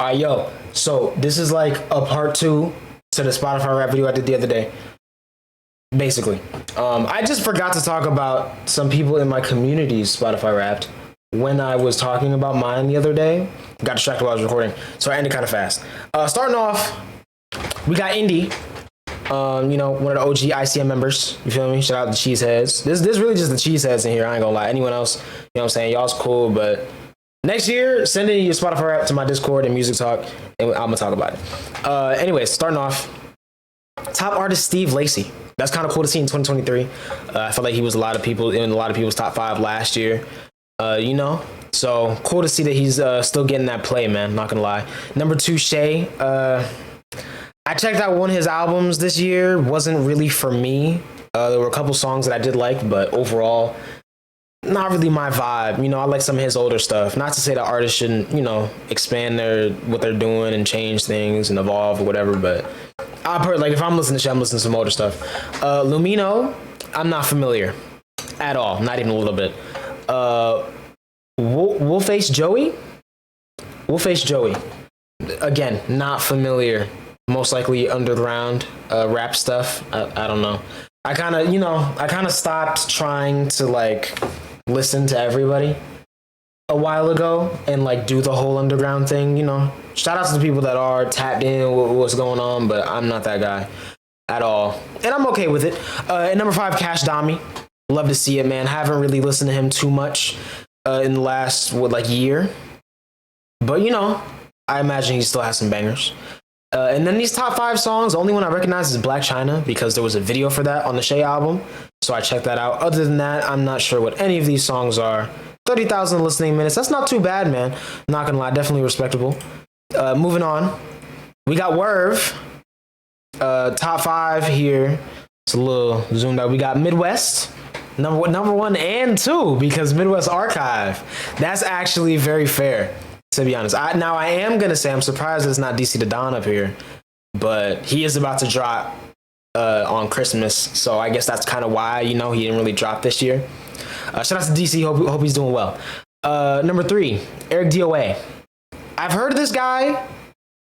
Yo, so this is like a part two to the Spotify rap video I did the other day. Basically, I just forgot to talk about some people in my community's Spotify Wrapped when I was talking about mine the other day. Got distracted while I was recording, so I ended kind of fast. Starting off, we got Indy. One of the OG ICM members. You feel me? Shout out to Cheeseheads. This really just the Cheeseheads in here. I ain't gonna lie. Anyone else, you know what I'm saying? Y'all's cool, but next year, send in your Spotify Wrapped to my Discord and Music Talk, and I'm gonna talk about it. Anyways, starting off, top artist Steve Lacy. That's kind of cool to see in 2023. I felt like he was in a lot of people's top 5 last year. So cool to see that he's still getting that play, man. Not gonna lie. Number 2, Shay. I checked out one of his albums this year. Wasn't really for me. There were a couple songs that I did like, but overall, not really my vibe. I like some of his older stuff. Not to say that artists shouldn't, expand what they're doing and change things and evolve or whatever, but if I'm listening to shit, I'm listening to some older stuff. Lumino, I'm not familiar at all. Not even a little bit. Wolfface Joey. Again, not familiar. Most likely underground rap stuff. I don't know. I kind of stopped trying to listen to everybody a while ago and do the whole underground thing. Shout out to the people that are tapped in with what's going on, but I'm not that guy at all, and I'm okay with it. At number 5, Cash Dami. Love to see it, man. Haven't really listened to him too much in the last year, but I imagine he still has some bangers. And then these top 5 songs, the only one I recognize is Black China because there was a video for that on the Shay album. So I checked that out. Other than that, I'm not sure what any of these songs are. 30,000 listening minutes. That's not too bad, man. I'm not gonna lie, definitely respectable. Moving on. We got Werv. Top 5 here. It's a little zoomed out. We got Midwest. Number 1 and 2 because Midwest Archive. That's actually very fair. To be honest, I am gonna say I'm surprised it's not DC the Don up here, but he is about to drop on Christmas, so I guess that's kind of why he didn't really drop this year. Shout out to DC, hope he's doing well. Number 3, Eric DOA. I've heard of this guy.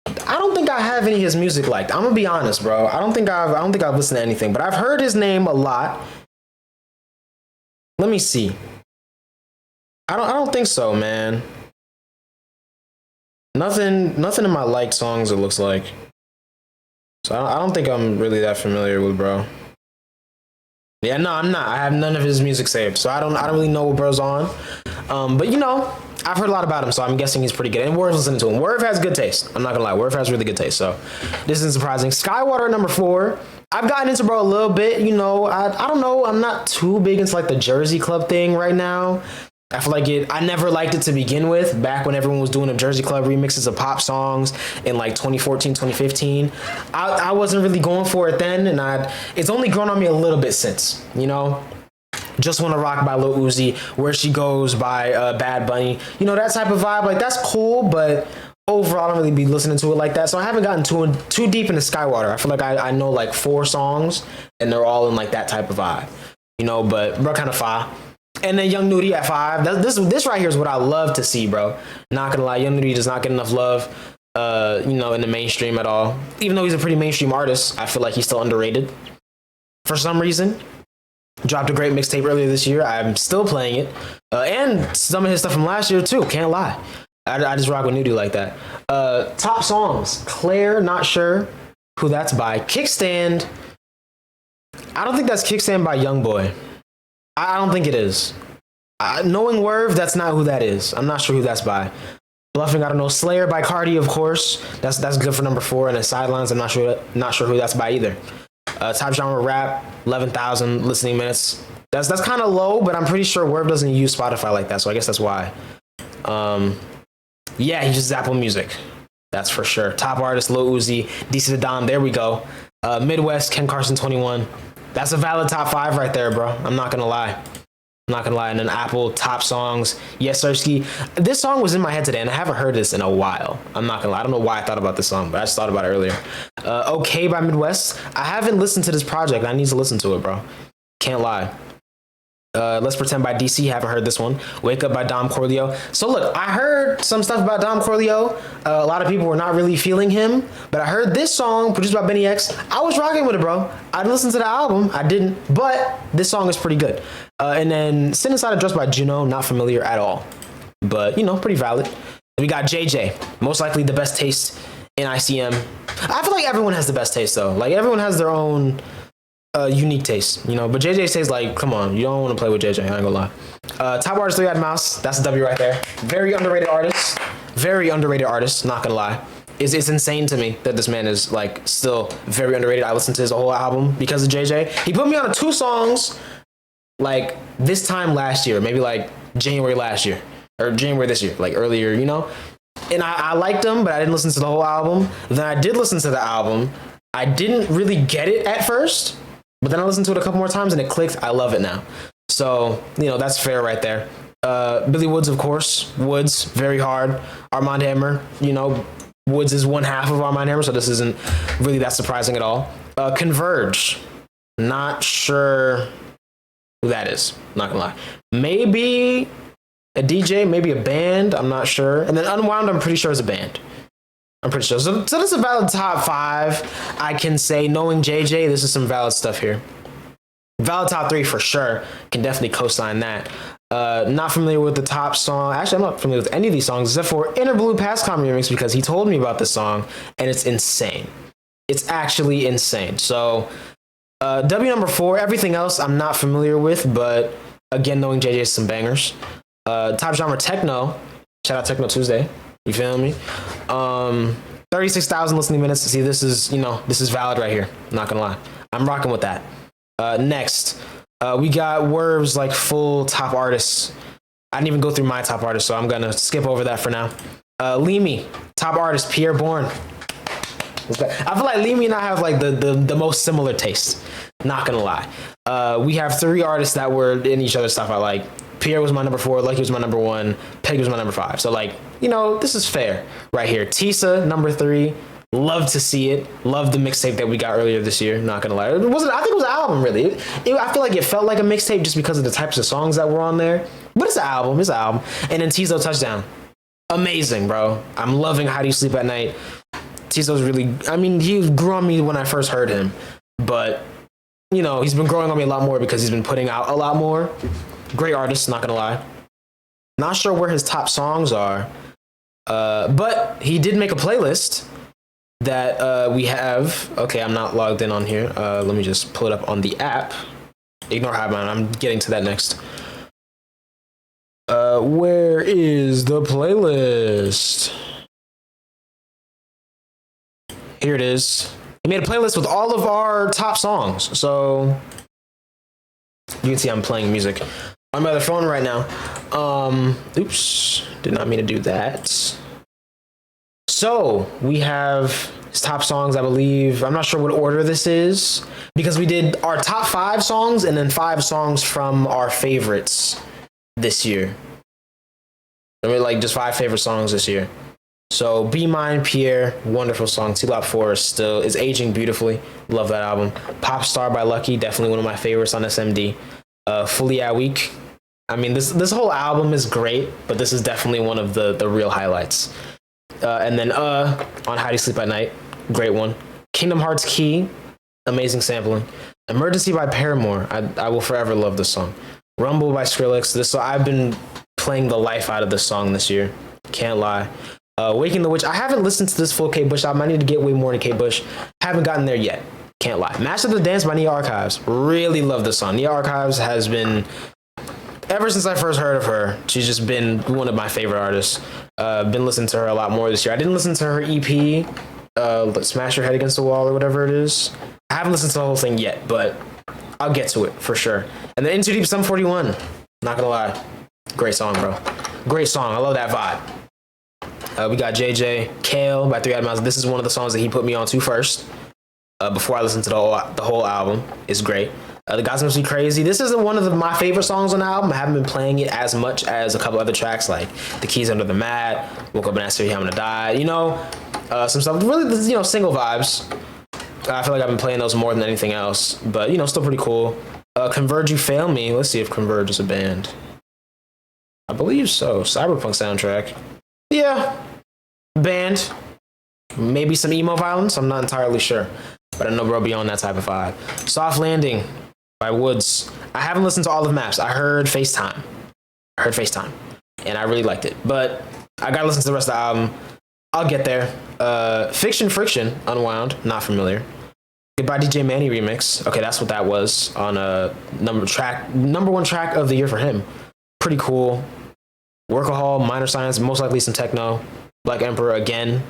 I don't think I have any of his music liked. I'm gonna be honest, bro. I don't think I've listened to anything, but I've heard his name a lot. Let me see. I don't think so, man. Nothing in my liked songs, it looks like. So I don't think I'm really that familiar with bro. Yeah, no, I'm not. I have none of his music saved, so I don't really know what bro's on. But I've heard a lot about him, so I'm guessing he's pretty good. And Werv's listening to him. Werv has good taste. I'm not gonna lie, Werv has really good taste. So this isn't surprising. Skywater number 4. I've gotten into bro a little bit. I don't know. I'm not too big into the Jersey Club thing right now. I feel like I never liked it to begin with, back when everyone was doing a Jersey Club remixes of pop songs in 2014, 2015. I wasn't really going for it then, and it's only grown on me a little bit since, Just Wanna Rock by Lil Uzi, Where She Goes by Bad Bunny. That type of vibe, that's cool, but overall I don't really be listening to it like that, so I haven't gotten too deep into Skywater. I feel like I know 4 songs, and they're all in that type of vibe, but bro kind of fire. And then Young Nudie at 5. This right here is what I love to see, bro. Not gonna lie, Young Nudie does not get enough love, in the mainstream at all. Even though he's a pretty mainstream artist, I feel like he's still underrated. For some reason, dropped a great mixtape earlier this year. I'm still playing it, and some of his stuff from last year too. Can't lie, I just rock with Nudie like that. Top songs: Claire, not sure who that's by. Kickstand. I don't think that's Kickstand by Youngboy. I don't think it is. Knowing Werv, that's not who that is. I'm not sure who that's by. Bluffing, I don't know. Slayer by Cardi, of course. That's good for number 4. And then Sidelines, I'm not sure who that's by either. Top genre rap, 11,000 listening minutes. That's kind of low, but I'm pretty sure Werv doesn't use Spotify like that, so I guess that's why. Yeah, he uses Apple Music. That's for sure. Top artist, Lil Uzi, DC the Don. There we go. Midwest, Ken Carson 21. That's a valid top 5 right there, bro. I'm not gonna lie. And then Apple top songs. Yes, Sirski. This song was in my head today, and I haven't heard this in a while. I'm not gonna lie. I don't know why I thought about this song, but I just thought about it earlier. Okay by Midwest. I haven't listened to this project. I need to listen to it, bro. Can't lie. Let's Pretend by DC. Haven't heard this one. Wake Up by Dom Corleo. So look, I heard some stuff about Dom Corleo. A lot of people were not really feeling him, but I heard this song produced by Benny X. I was rocking with it, bro. I listened to the album. I didn't, but this song is pretty good. And then Sit Inside a Dress by Juno. Not familiar at all, but pretty valid. We got JJ. Most likely the best taste in ICM. I feel like everyone has the best taste though. Like everyone has their own unique taste, but JJ says like, come on, you don't want to play with JJ. I ain't gonna lie. Top artist, 3 Eyed Mouse. That's a W right there. Very underrated artist. Very underrated artist. Not gonna lie. It's insane to me that this man is like still very underrated. I listened to his whole album because of JJ. He put me on 2 songs like this time last year, maybe like January last year or January this year, like earlier, And I liked them, but I didn't listen to the whole album. Then I did listen to the album. I didn't really get it at first. But then I listened to it a couple more times and it clicked. I love it now. So, that's fair right there. Billy Woods, of course. Woods, very hard. Armand Hammer, Woods is one half of Armand Hammer, so this isn't really that surprising at all. Converge. Not sure who that is. Not gonna lie. Maybe a DJ, maybe a band. I'm not sure. And then Unwound, I'm pretty sure is a band. I'm pretty sure. So this is a valid top 5. I can say, knowing JJ, this is some valid stuff here. Valid top 3 for sure. Can definitely co-sign that. Not familiar with the top song. Actually, I'm not familiar with any of these songs except for Inner Blue Passcom remix because he told me about this song and it's insane. It's actually insane. So W number 4. Everything else I'm not familiar with, but again, knowing JJ is some bangers. Top genre techno. Shout out Techno Tuesday. You feel me? 36,000 listening minutes. See, this is valid right here. Not gonna lie. I'm rocking with that. Next, we got Werv's like full top artists. I didn't even go through my top artists, so I'm gonna skip over that for now. Limi, top artist, Pierre Bourne. I feel like Limi and I have like the most similar taste. Not gonna lie. We have 3 artists that were in each other's stuff I like. Pierre was my number 4, Lucky was my number 1, Peg was my number 5. So like, this is fair right here. Tisa, number 3. Love to see it. Love the mixtape that we got earlier this year. Not gonna lie. I think it was an album really. I feel like it felt like a mixtape just because of the types of songs that were on there. But it's an album. It's an album. And then Tizo Touchdown. Amazing, bro. I'm loving How Do You Sleep at Night. Tizo's really, he grew on me when I first heard him. But, he's been growing on me a lot more because he's been putting out a lot more. Great artist, not gonna lie. Not sure where his top songs are, but he did make a playlist that we have. Okay, I'm not logged in on here. Let me just pull it up on the app. Ignore Highbound. I'm getting to that next. Where is the playlist? Here it is. He made a playlist with all of our top songs. So you can see I'm playing music on my other phone right now. Oops, did not mean to do that. So we have his top songs, I believe. I'm not sure what order this is because we did our top 5 songs and then 5 songs from our favorites this year. Like just 5 favorite songs this year. So Be Mine, Pierre, wonderful song. T-Lop 4 is aging beautifully. Love that album. Pop Star by Lucky, definitely one of my favorites on SMD. Fully at Week. This whole album is great, but this is definitely one of the real highlights. And then on How Do You Sleep at Night, great one. Kingdom Hearts Key, amazing sampling. Emergency by Paramore, I will forever love this song. Rumble by Skrillex, I've been playing the life out of this song this year. Can't lie. Waking the Witch, I haven't listened to this full Kate Bush album. I need to get way more into Kate Bush. Haven't gotten there yet. Can't lie. Master the Dance by Nia Archives. Really love this song. Nia Archives has been, ever since I first heard of her, she's just been one of my favorite artists. Been listening to her a lot more this year. I didn't listen to her EP, Smash Your Head Against the Wall or whatever it is. I haven't listened to the whole thing yet, but I'll get to it for sure. And then Into Deep Sum 41. Not gonna lie. Great song, bro. Great song. I love that vibe. We got JJ, Kale by 3 Eyed Mouse. This is one of the songs that he put me on to first. Before I listened to the whole album. It's great. The Gods Must Be Crazy. This isn't one of my favorite songs on the album. I haven't been playing it as much as a couple other tracks like The Keys Under the Mat, Woke Up and Asked Her I'm Gonna Die. Some stuff. Really, single vibes. I feel like I've been playing those more than anything else. But, still pretty cool. Converge You Fail Me. Let's see if Converge is a band. I believe so. Cyberpunk soundtrack. Yeah. Band. Maybe some emo violence. I'm not entirely sure. But I know bro be on that type of vibe. Soft Landing by Woods. I haven't listened to all of Maps. I heard FaceTime. And I really liked it. But I gotta listen to the rest of the album. I'll get there. Fiction Friction, Unwound. Not familiar. Goodbye DJ Manny remix. Okay, that's what that was on a number one track of the year for him. Pretty cool. Workahol, Minor Science, most likely some techno. Black Emperor again.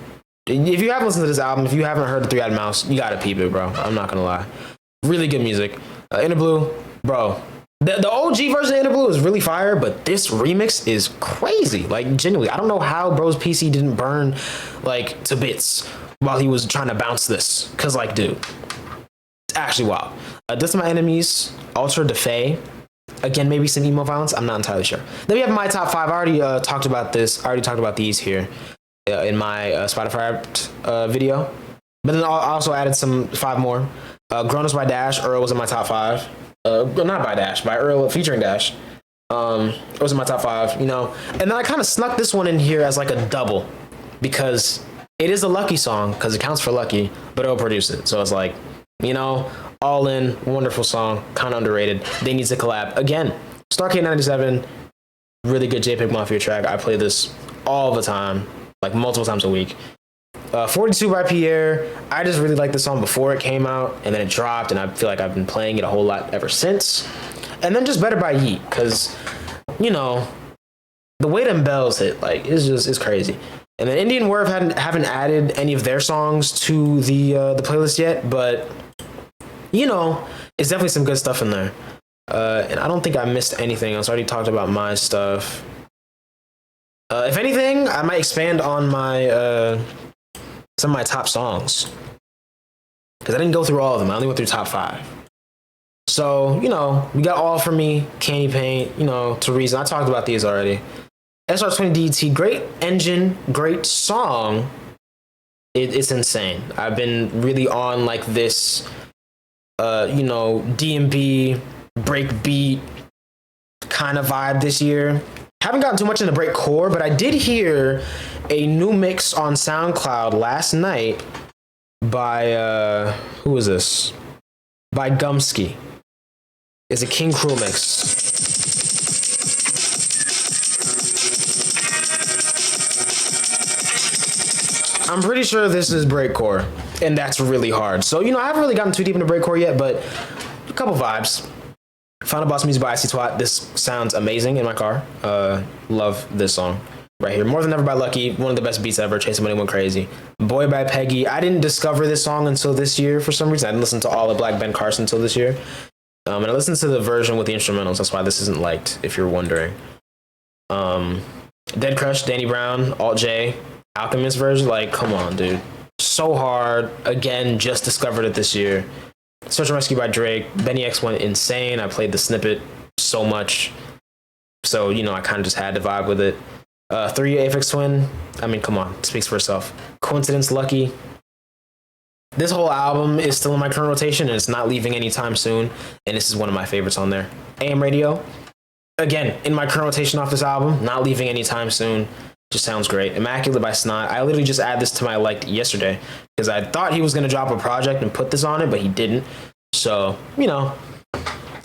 If you haven't listened to this album, if you haven't heard the Three Eyed Mouse, you gotta peep it, bro. I'm not gonna lie. Really good music. Inner Blue, bro. The OG version of Inner Blue is really fire, but this remix is crazy. Like, genuinely, I don't know how bro's PC didn't burn like to bits while he was trying to bounce this. Cause like, dude, it's actually wild. This is My Enemies, Ultra Defay. Again, maybe some emo violence. I'm not entirely sure. Then we have my top 5. I already talked about this. I already talked about these here in my Spotify video. But then I also added 5 more. Grown Ups by Dash. Earl was in my top 5. Not by Dash, by Earl featuring Dash. It was in my top 5, you know. And then I kind of snuck this one in here as like a double because it is a Lucky song because it counts for Lucky, but Earl produced it. So it's like, you know, all in, wonderful song, kind of underrated. They need to collab. Again, Starcade 97, really good JPEG Mafia track. I play this all the time, like multiple times a week. 42 by Pierre. I just really liked the song before it came out, and then it dropped, and I feel like I've been playing it a whole lot ever since. And then just Better by Yeet, because, you know, the way them bells hit, like, it's crazy. And then Indian Werf haven't added any of their songs to the playlist yet, but, you know, it's definitely some good stuff in there. And I don't think I missed anything else. I already talked about my stuff. If anything, I might expand on my some of my top songs, because I didn't go through all of them. I only went through top 5. So, you know, we got All For Me, Candy Paint, you know, To Reason. I talked about these already. SR20DT, great engine, great song. It's insane. I've been really on like this, you know, DMB, breakbeat kind of vibe this year. Haven't gotten too much into breakcore, but I did hear a new mix on SoundCloud last night by who was this? By Gumsky. It's a King Cruel mix. I'm pretty sure this is breakcore, and that's really hard. So, you know, I haven't really gotten too deep into breakcore yet, but a couple vibes. Final Boss Music by IC Twat. This sounds amazing in my car. Love this song right here. More Than Ever by Lucky. One of the best beats ever. Chasing Money Went Crazy. Boy by Peggy. I didn't discover this song until this year for some reason. I didn't listen to all of Black Ben Carson until this year. And I listened to the version with the instrumentals. That's why this isn't liked, if you're wondering. Dead Crush, Danny Brown, Alt J, Alchemist version. Like, come on, dude. So hard. Again, just discovered it this year. Search and Rescue by Drake. Benny X went insane. I played the snippet so much. So, you know, I kind of just had to vibe with it. 3 Aphex Twin. I mean, come on. It speaks for itself. Coincidence, Lucky. This whole album is still in my current rotation, and it's not leaving anytime soon. And this is one of my favorites on there. AM Radio. Again, in my current rotation off this album. Not leaving anytime soon. Just sounds great. Immaculate by Snot. I literally just added this to my liked yesterday because I thought he was going to drop a project and put this on it, but he didn't. So, you know,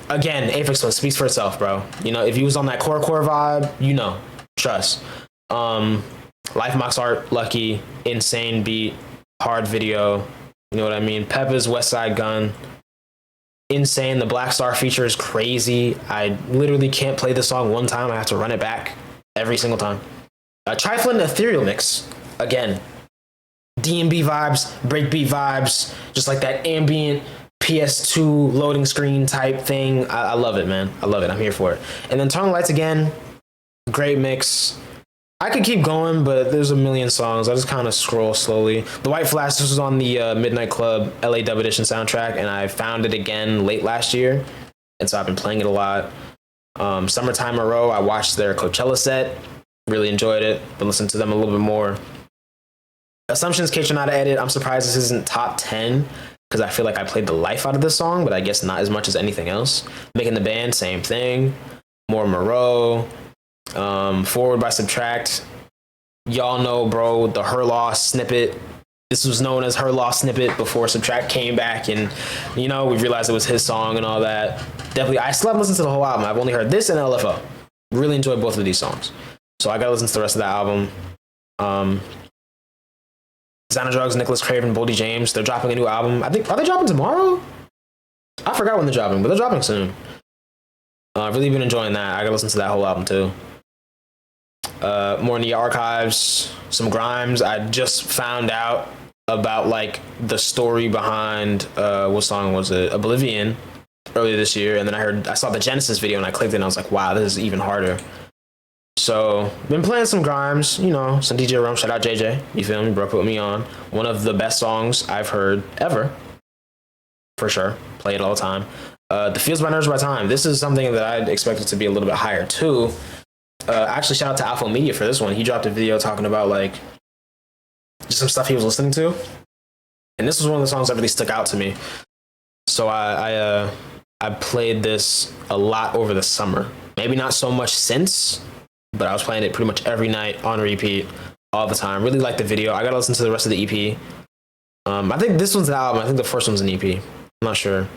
again, Aphex Twin speaks for itself, bro. You know, if he was on that core vibe, you know, trust. Life Mox Art, Lucky, insane beat, hard video. You know what I mean? Peppa's West Side Gun. Insane. The Black Star feature is crazy. I literally can't play this song one time. I have to run it back every single time. Trifling Ethereal mix. Again, DMB vibes, breakbeat vibes, just like that ambient PS2 loading screen type thing. I love it, man. I love it. I'm here for it. And then Turn Lights again. Great mix. I could keep going, but there's a million songs. I just kind of scroll slowly. The White Flash, this was on the Midnight Club LA Dub Edition soundtrack, and I found it again late last year. And so I've been playing it a lot. Summertime in a Row, I watched their Coachella set. Really enjoyed it, but listened to them a little bit more. Assumptions, K-Tronada Edit. I'm surprised this isn't top 10. because I feel like I played the life out of this song, but I guess not as much as anything else. Making the Band, same thing. More Moreau. Forward by Subtract. Y'all know, bro, the Her Loss snippet. This was known as Her Loss snippet before Subtract came back, and we realized it was his song and all that. Definitely, I still haven't listened to the whole album. I've only heard this and LFO. Really enjoyed both of these songs, so I gotta listen to the rest of the album. Designer Drugs, Nicholas Craven, Boldy James, they're dropping a new album. I think, are they dropping tomorrow? I forgot when they're dropping, but they're dropping soon. I've really been enjoying that. I gotta listen to that whole album too. More in the archives, some Grimes. I just found out about like the story behind what song was it? Oblivion earlier this year, and then I saw the Genesis video and I clicked it and I was like, wow, this is even harder. So been playing some Grimes, some DJ Rum. Shout out JJ, you feel me, bro? Put me on. One of the best songs I've heard ever, for sure. Play it all the time. The Feels by Nerves by Time. This is something that I'd expected to be a little bit higher too. Actually, shout out to Alpha Media for this one. He dropped a video talking about like just some stuff he was listening to, and this was one of the songs that really stuck out to me. So I played this a lot over the summer. Maybe not so much since, but I was playing it pretty much every night on repeat all the time. Really like the video. I gotta listen to the rest of the EP. I think this one's an album. I think the first one's an EP. I'm not sure.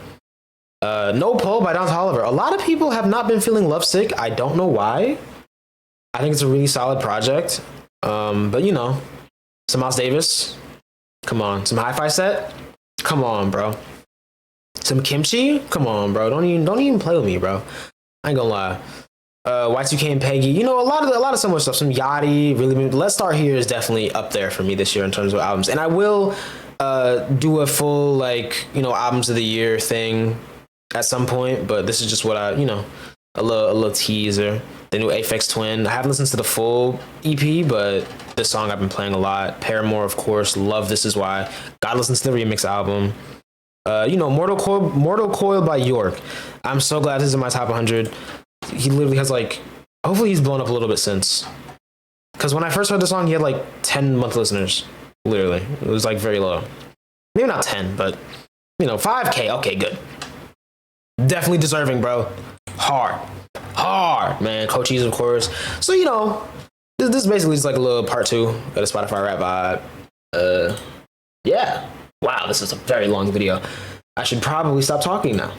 No Pull by Don Toliver. A lot of people have not been feeling Lovesick. I don't know why. I think it's a really solid project. But some Miles Davis. Come on. Some Hi-Fi Set. Come on, bro. Some Kimchi. Come on, bro. Don't even play with me, bro. I ain't gonna lie. Y2K and Peggy. A lot of similar stuff. Some Yachty. Really. Let's Start Here is definitely up there for me this year in terms of albums. And I will do a full albums of the year thing at some point. But this is just what a little teaser. The new Aphex Twin. I haven't listened to the full EP, but this song I've been playing a lot. Paramore, of course. Love This Is Why. Gotta listen to the remix album. Mortal Coil by York. I'm so glad this is in my top 100. He literally has hopefully he's blown up a little bit since. Because when I first heard the song, he had 10 month listeners. Literally. It was very low. Maybe not 10, but 5K. Okay, good. Definitely deserving, bro. Hard, man. Cochise, of course. So, this basically is a little part 2 of the Spotify rap vibe. Yeah. Wow, this is a very long video. I should probably stop talking now.